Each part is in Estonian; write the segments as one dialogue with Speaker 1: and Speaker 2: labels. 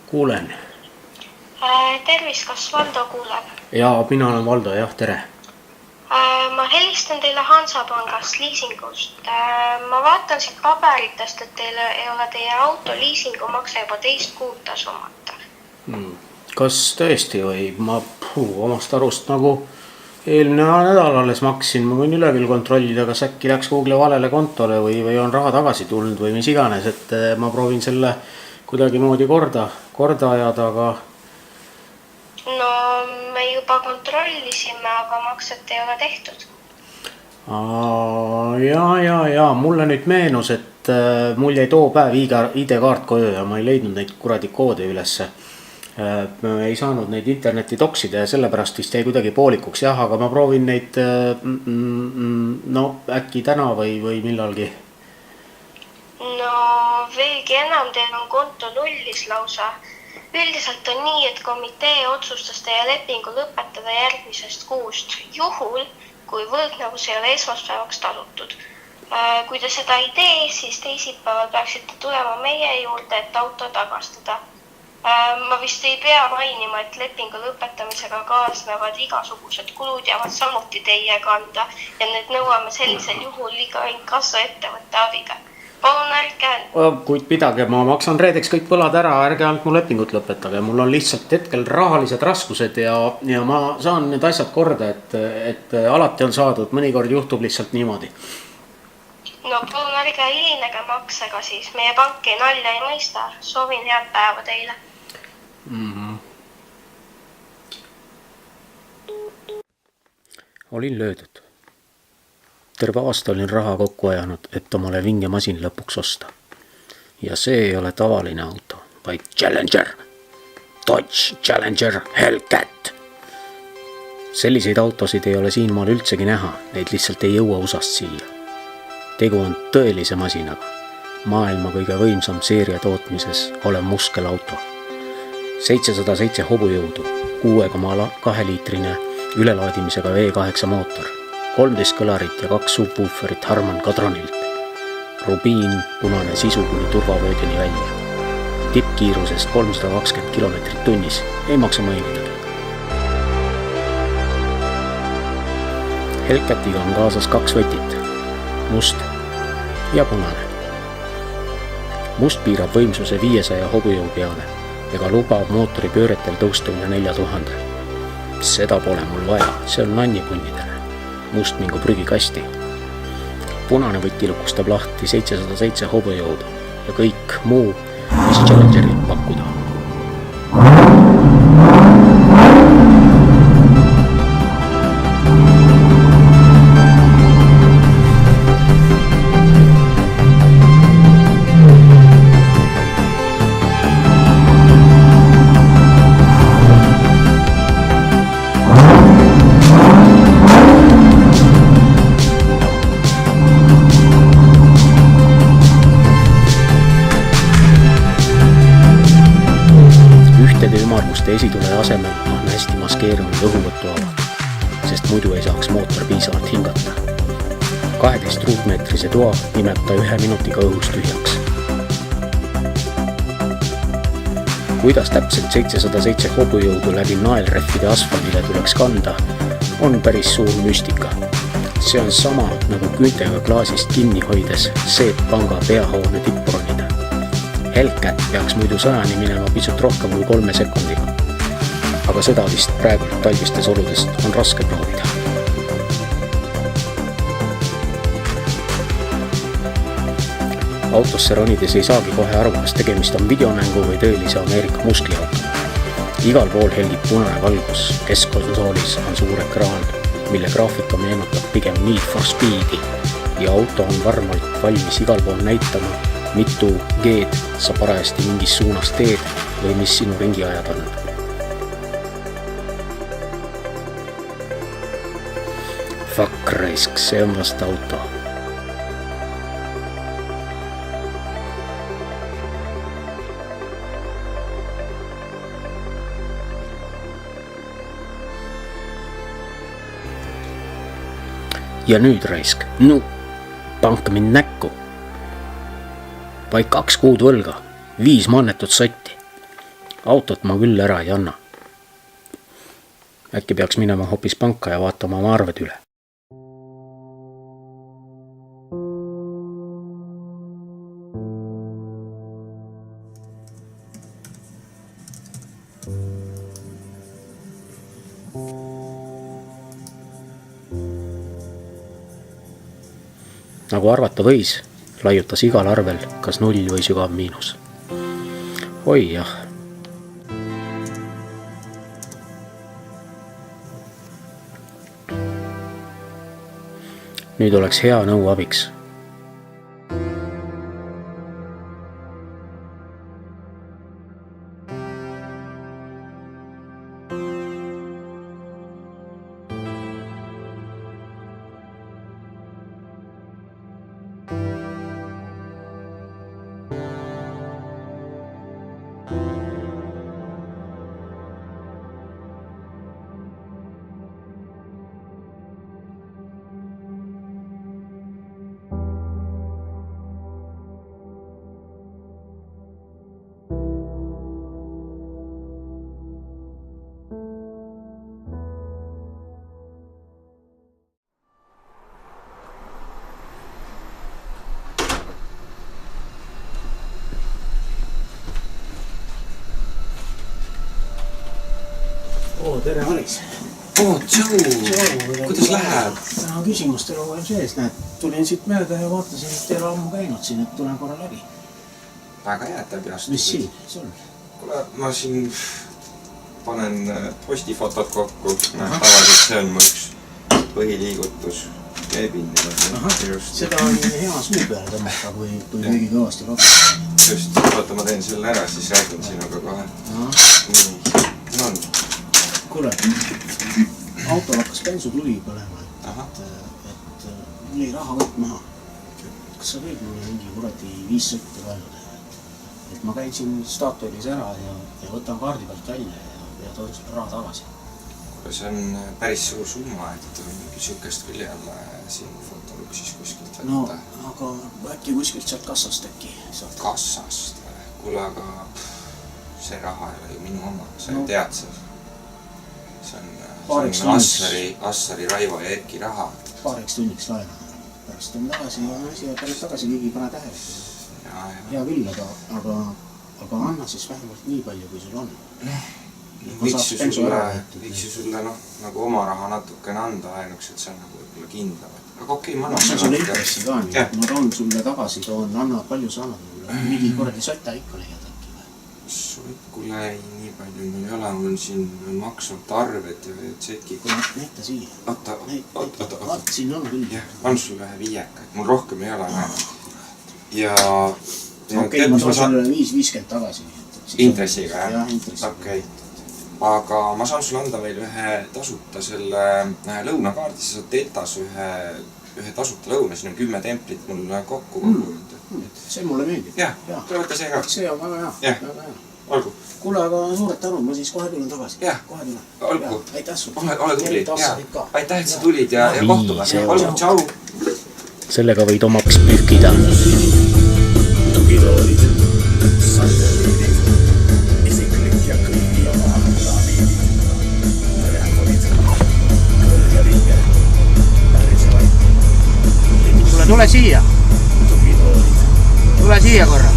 Speaker 1: Kuulen.
Speaker 2: Tervist, kas Valdo kuuleb?
Speaker 1: Jaa, mina olen Valdo, jah, tere.
Speaker 2: Ma helistan teile Hansapangast liisingust. Ma vaatan siit paberitest, et teil ei ole teie auto liisingumakse juba 2 kuud tasumata.
Speaker 1: Kas tõesti või? Ma omast arust nagu eelmine nädal alles maksin. Ma võin üle küll kontrollida, kas äkki läks Google valele kontole või on raha tagasi tulnud või mis iganes. Et ma proovin selle kuidagi moodi korda ajada, aga...
Speaker 2: No, me juba kontrollisime, aga makset ei ole tehtud.
Speaker 1: Jaa, mulle nüüd meenus, et mul jäi too päev ID-kaart koju ja ma ei leidnud neid kuradi koode ülesse. Ei saanud neid interneti toksida ja sellepärast vist jäi kuidagi poolikuks, jah, aga ma proovin neid äkki täna või millalgi.
Speaker 2: No, veelgi enam, teil on konto nullis lausa. Üldiselt on nii, et komitee otsustas teie lepingu lõpetada järgmisest kuust juhul, kui võlgnevus ei ole esmaspäevaks tasutud. Kui te seda ei tee, siis teisipäeval peaksite tulema meie juurde, et auto tagastada. Ma vist ei pea mainima, et lepingu lõpetamisega kaasnevad igasugused kulud jäävad samuti teie kanda ja need nõuame sellisel juhul iga inkassoettevõtte abiga. Palun ärge...
Speaker 1: Kuid pidage, ma maksan reedeks kõik võlad ära, ärge ainult mu lepingut lõpetage. Mul on lihtsalt hetkel rahalised raskused ja ma saan need asjad korda, et alati on saadud, mõnikord juhtub lihtsalt niimoodi.
Speaker 2: No palun ärge hilinege maksega siis, meie pank ei nalja ei mõista. Soovin head päeva teile.
Speaker 1: Olin löödud. Terve aasta olin raha kokku ajanud, et omale vinge masin lõpuks osta. Ja see ei ole tavaline auto, vaid Challenger. Dodge Challenger Hellcat. Selliseid autosid ei ole siin maal üldsegi näha, neid lihtsalt ei jõua USAst siia. Tegu on tõelise masinaga. Maailma kõige võimsam seeria tootmises olev muskelauto. 707 hobujõudu, 6,2 liitrine ülelaadimisega V8 mootor. 13 kõlarit ja 2 subwooferit Harman Kardonilt. Rubiin, punane sisu kuni turvavöödeni välja. Tippkiirusest 320 kilomeetrit tunnis, ei maksa mainidagi. Hellcatiga on kaasas 2 võtit, must ja punane. Must piirab võimsuse 500 hobujõu peale ega lubab mootori pööretel tõusta üle 4000. Seda pole mul vaja, see on nannipunnidele. Must mingu prügikasti. Punane võti lukustab lahti 707 hobujõudu ja kõik muu, mis Challengerit pakkuda. Ümarmuste esitule asemel on hästi maskeerunud õhuvõtuavad, sest muidu ei saaks mootor piisavalt hingata. 12 ruutmeetrise toa nimeb ta 1 minutiga õhust tühjaks. Kuidas täpselt 707 hobujõudu läbi naelrehvide asfaldile tuleks kanda, on päris suur müstika. See on sama nagu küüntega klaasist kinni hoides Seep Panga peahoone tippronida. Hellcat peaks muidu 100 minema pisut rohkem kui 3 sekundiga. Aga seda vist praegult talvistes oludest on raske proovida. Autosse ronides ei saagi kohe aru, kas tegemist on videomängu või tõelise Ameerika muskliauto. Igal pool helgib punane valgus, keskkonsoolis on suur ekraan, mille graafika meenutab pigem Need for Speedi ja auto on varmalt valmis igal pool näitama, mitu G-d sa parajasti mingis suunas teed või mis sinu ringiajad on. Fuck raisk, see on vast auto. Ja nüüd raisk, panka mind näkku. Vaid 2 kuud võlga, 5 mannetud sotti. autot ma küll ära ei anna. Äkki peaks minema hoopis panka ja vaatama oma arved üle. Nagu arvata võis, laiutas igal arvel kas 0 või sügav miinus. Oi jah. Nüüd oleks hea nõu abiks. Tere, Maris!
Speaker 3: Tšau! Kuidas läheb?
Speaker 1: Täna küsimustel on sees, näed, tulin siit mööda ja vaatasin, et teil ammu käinud siin, et tulen korra läbi.
Speaker 3: Väga jätab jastud.
Speaker 1: Mis siin? Sul?
Speaker 3: Kuule, ma siin panen postifotod kokku. Tavaliselt see on mu üks põhiliigutus.
Speaker 1: Seda on hea suu peale tõmmata, kui kõigi kõvasti lapsi.
Speaker 3: Just, oota, ma teen selle ära, siis räägin sinuga kohe. No on.
Speaker 1: Kuule, autol hakkas bensu tuli põlema, et mul ei raha võtt maha. Kas sa võid mulle mingi kuradi 5 sõtte välja teha? Et ma käin siin Statoilis ära ja võtan kaardi pealt välja ja toon sulle raha tagasi.
Speaker 3: Kuule, see on päris suur summa, et mingi sükest küll jälle siin fotoluksis kuskilt võtta.
Speaker 1: No, aga äkki kuskilt sealt kassast äkki saad?
Speaker 3: Kassast? Kuule, aga see raha ei ole ju minu oma, sa ju tead seal. See on Assari, Raivo ja Erki raha.
Speaker 1: Paariks tunniks laena. Pärast on tagasi ja asi pärast tagasi keegi pane tähele. Hea küll, aga anna siis vähemalt nii palju, kui sul on.
Speaker 3: Võiks ju sulle nagu oma raha natukene anda ainuks, et see on nagu võib-olla kindlam. Aga okei, ma annan
Speaker 1: sulle. See on sul intressi ka nii, ma toon sulle tagasi, anna palju sa annad mulle. Mingi korrali sotta ikka leiad äkki või?
Speaker 3: Kuule, nii palju mul ei ole, mul on siin maksvalt arved ja tsekid.
Speaker 1: Kuule, näita siia.
Speaker 3: Oota.
Speaker 1: Vaat, siin on küll.
Speaker 3: On sul vähe viieka, et mul rohkem ei ole. Ja...
Speaker 1: Okei, ma toon sulle 5.50 tagasi.
Speaker 3: Intressiga, jah?
Speaker 1: Jah, intressiga.
Speaker 3: Okei. Aga ma saan sulle anda veel ühe tasuta selle lõunakaardi, sa saad Deltas ühe tasuta lõuna, siin on 10 templit mul kokku.
Speaker 1: See mulle meeldib.
Speaker 3: Jah, tule võtta see ka.
Speaker 1: See on väga hea.
Speaker 3: Olgu.
Speaker 1: Kuule, aga suured tänud, ma siis kohe tulen tagasi.
Speaker 3: Jah, olgu.
Speaker 1: Aitäh sul.
Speaker 3: Ole tuli. Aitäh, et sa tulid ja kohtume. Olgu, tšau.
Speaker 1: Sellega võid omaks pühkida. Tule siia. Tule siia korra.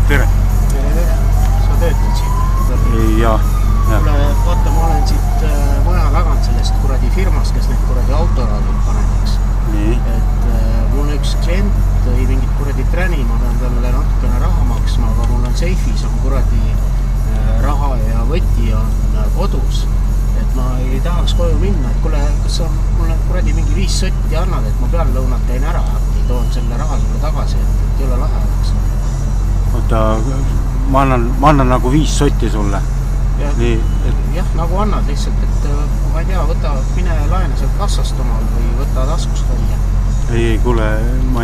Speaker 4: Tere.
Speaker 1: Sa töötad siin?
Speaker 4: Jah.
Speaker 1: Kuule, vaata, ma olen siit maja tagant sellest kuradi firmast, kes need kuradi autoraadid panedaks.
Speaker 4: Nii.
Speaker 1: Et mul üks klient tõi mingit kuradi träni, ma pean talle natukene raha maksma, aga mul on seifis on kuradi raha ja võti on kodus. Et ma ei tahaks koju minna, et kuule, kas sa mulle kuradi mingi 5 sotti annad, et ma peal lõunat teen ära, et toon selle raha sulle tagasi, et ei ole lahe oleks.
Speaker 4: Oota, ma annan nagu 5 sotti sulle. Nii, et...
Speaker 1: Jah, nagu annad lihtsalt, et ma ei tea, võta, mine laena sealt kassast omal või võta taskust välja.
Speaker 4: Ei, kuule, ma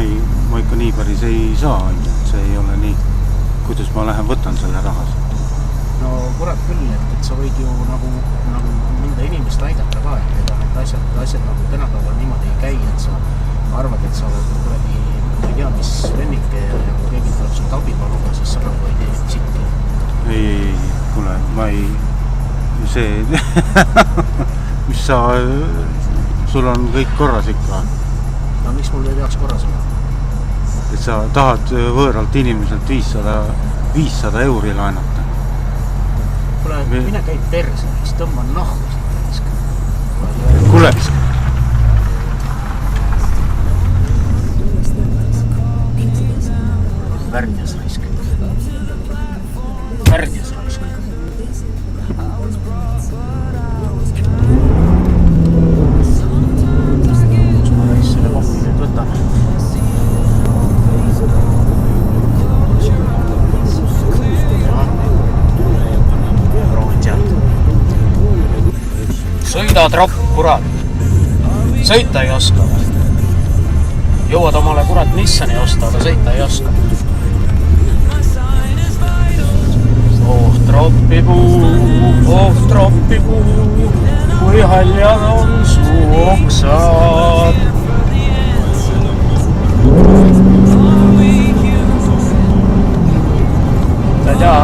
Speaker 4: ikka nii päris ei saa, see ei ole nii. Kuidas ma lähen võtan selle rahas?
Speaker 1: No kurat küll, et sa võid ju nagu mõnda inimest aidata ka, et need asjad nagu tänapäeval niimoodi ei käi, et sa arvad, et sa
Speaker 4: ma ei, see, mis sa, sul on kõik korras ikka.
Speaker 1: No miks mul ei peaks korras olla?
Speaker 4: Et sa tahad võõralt inimeselt 500 euri laenata.
Speaker 1: Kuule, mine käid perse, siis tõmban nahku.
Speaker 4: Kuule!
Speaker 1: Värnjas raisk. Värnjas raisk. Kus ma reis selle kohvi nüüd võtan? Proovin sealt. Sõida tropp, kurat. Sõita ei oska. Jõuad omale kurat Nissani osta, aga sõita ei oska. Oh troppipuu, kui haljad on su oksad. Tada!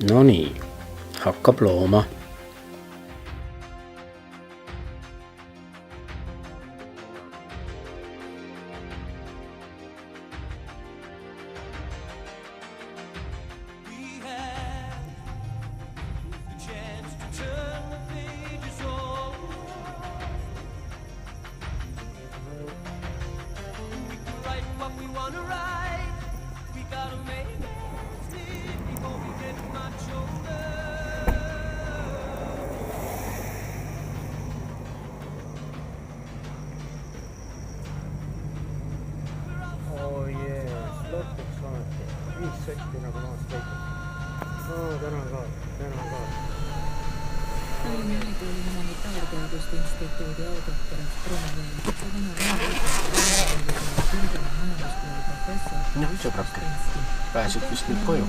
Speaker 1: No nii, hakkab looma. Noh, sõbrake, pääsid vist nüüd koju.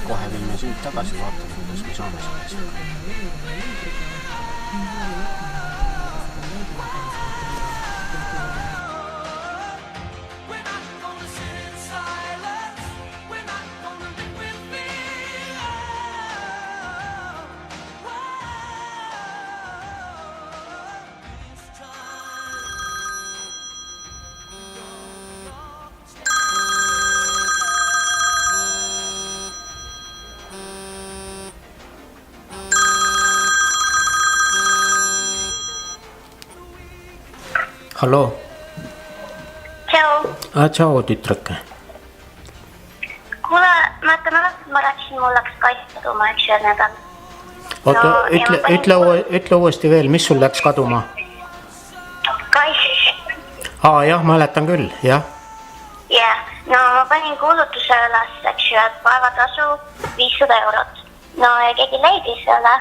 Speaker 1: Kohe viime sind tagasi, vaatame, kuidas me saame sellest. Halloo.
Speaker 2: Tšau.
Speaker 1: Tšau, tütrake.
Speaker 2: Kuule, ma rääkisin, mul läks kass kaduma üks nädal.
Speaker 1: Oota, ütle uuesti veel, mis sul läks kaduma?
Speaker 2: Kass.
Speaker 1: Jah, mäletan küll, jah.
Speaker 2: Jah, no ma panin kuulutuse üles, eks ju, et päevatasu 500 €. No ja keegi leidis selle,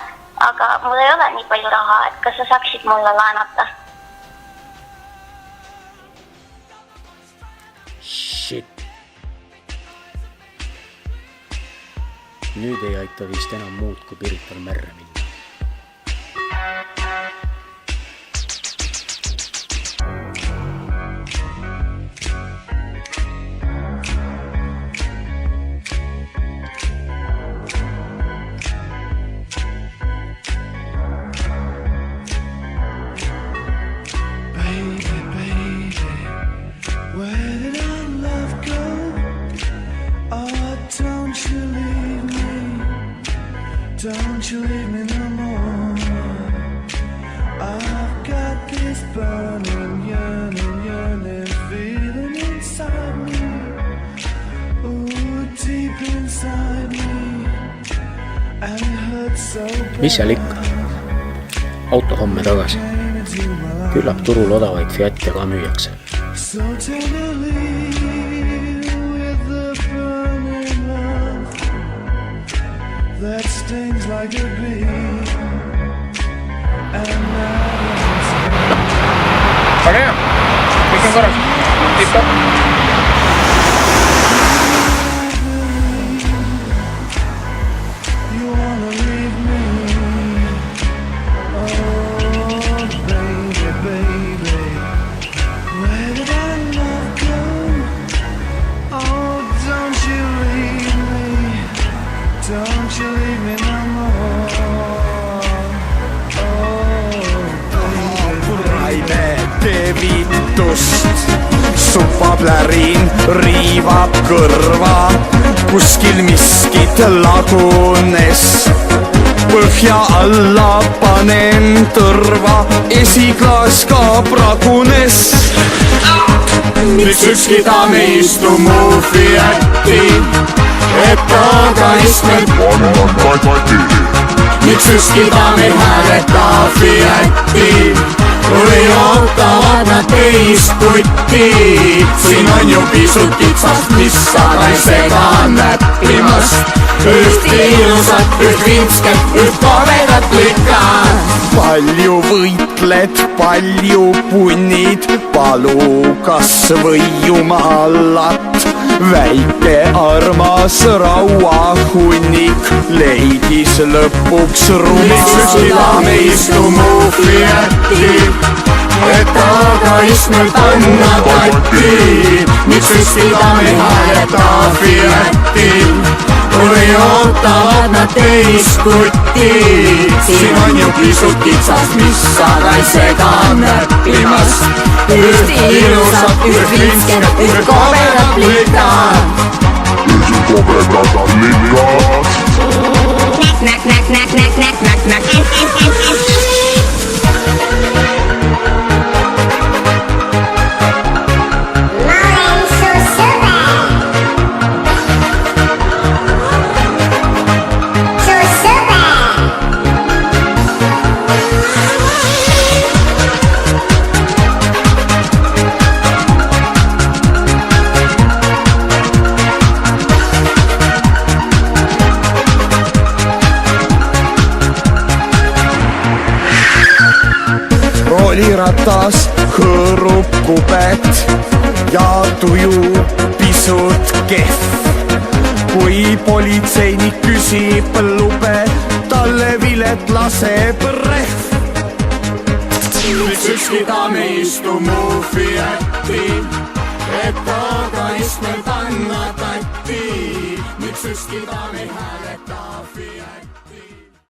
Speaker 2: aga mul ei ole nii palju raha, et kas sa saaksid mulle laenata?
Speaker 1: Shit. Nüüd ei aita vist enam muud, kui Pirital merre minna.
Speaker 5: Don't you leave me no more. I've got this burning, yearning feeling inside me. Ooh, deep inside me. And it hurts so bad.
Speaker 1: Mis seal ikka? Auto homme tagasi. Küllap turul odavaid Fiatte ka müüakse.
Speaker 5: So tenderly with the burning love that stings like a bee. And
Speaker 1: Ole hea, kõik on korras. Tipp-topp.
Speaker 5: you wanna leave me. Oh, baby, baby, where did our love go? Oh, don't you leave me. Don't you leave me no more.
Speaker 6: Raine tevitust, su pablerin riivab kõrva, kuskil miskit lagunes. Põhja alla panen tõrva, esiklaas ka pragunes. Miks ükski ta me istu mu Fiati, et taga istmed miks ükski ta me hääleta Fiati, või ootavad nad teist kutti. Siin on ju pisut kitsast, mis aga ei sega näppimast. Üht ilusat, üht vinsket, üht kovedat lükad. Palju võitled, palju punnid, palu kas või jumalat. Väike armas rauahunnik leidis lõpuks ruumi. Miks ükski ta me istu mu Fiati, et taga istmel panna tatti. Miks ükski ta me hääleta Fiati, või ootavad nad teist kutti. Siin on ju pisut kitsast, mis aga ei sega näppimast. Üht ilusat, üht vinsket, üht kovedat lükad.
Speaker 7: rooliratas hõõrub kubet ja tuju pisut kehv. Kui politseinik küsib lube, talle vilet laseb rehv.
Speaker 6: Miks ükski daam ei istu mu Fiati, et aga istme panna tatti. Miks ükski daam ei hääleta